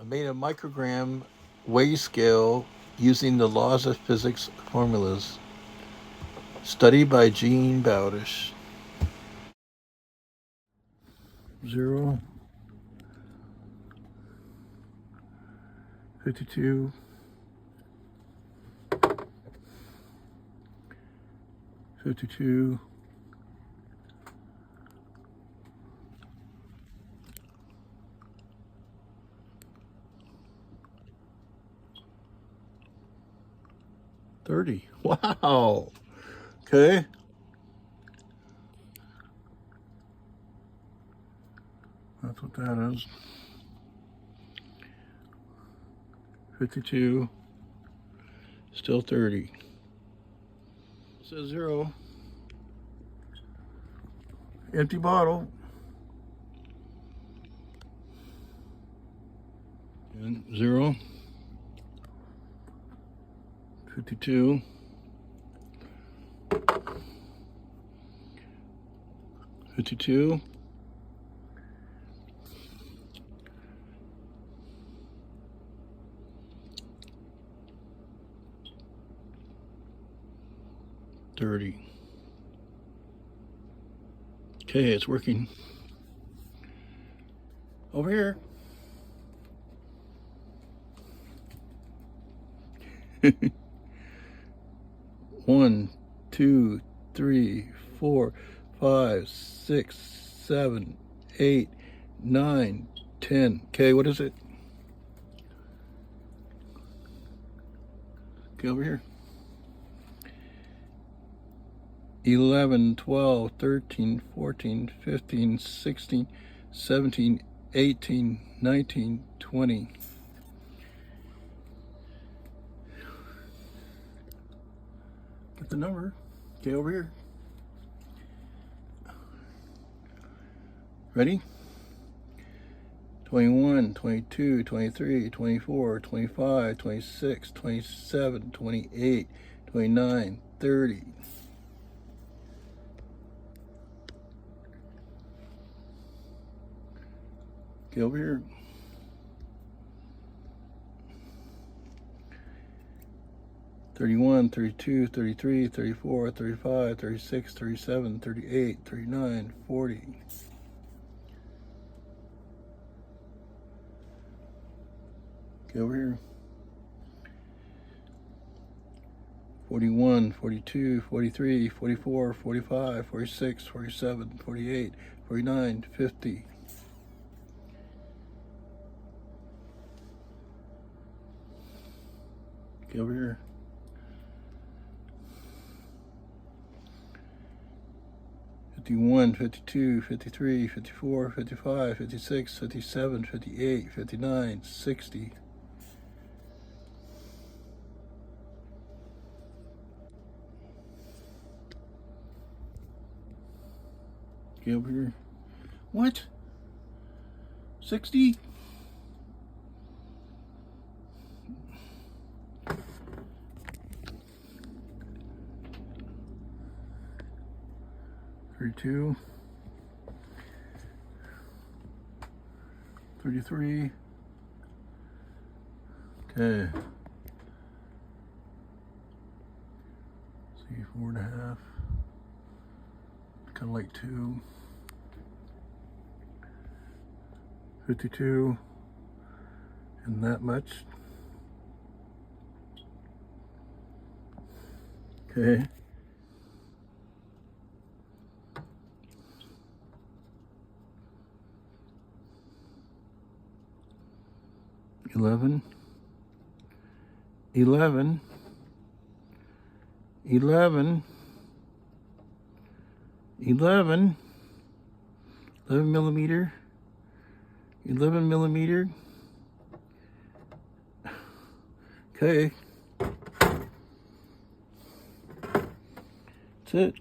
I made a microgram weigh scale using the laws of physics formulas. Study by Gene Bowdish. 0, 52, 52, 30. Wow. Okay. That's what that is. 52. Still 30. It says 0. Empty bottle. And 0. 52. 52. 30. Okay, it's working. Over here. 1, 2, 3, 4, 5, 6, 7, 8, 9, 10. Okay, what is it? Okay, over here. 11, 12, 13, 14, 15, 16, 17, 18, 19, 20. Get the number. Okay, over here. Ready? 21, 22, 23, 24, 25, 26, 27, 28, 29, 30. Okay, over here. 31, 32, 33, 34, 35, 36, 37, 38, 39, 40. Okay, over here. 41, 42, 43, 44, 45, 46, 47, 48, 49, 50. Okay, over here. 51, 52, 53, 54, 55, 56, 57, 58, 59, 60. Okay, over here. What? 60? Thirty-two, 33. Okay. See, 4.5. Kind of like 2. 52. And that much. Okay. 11, 11, 11, 11, 11 millimeter, 11 millimeter. Okay. That's it.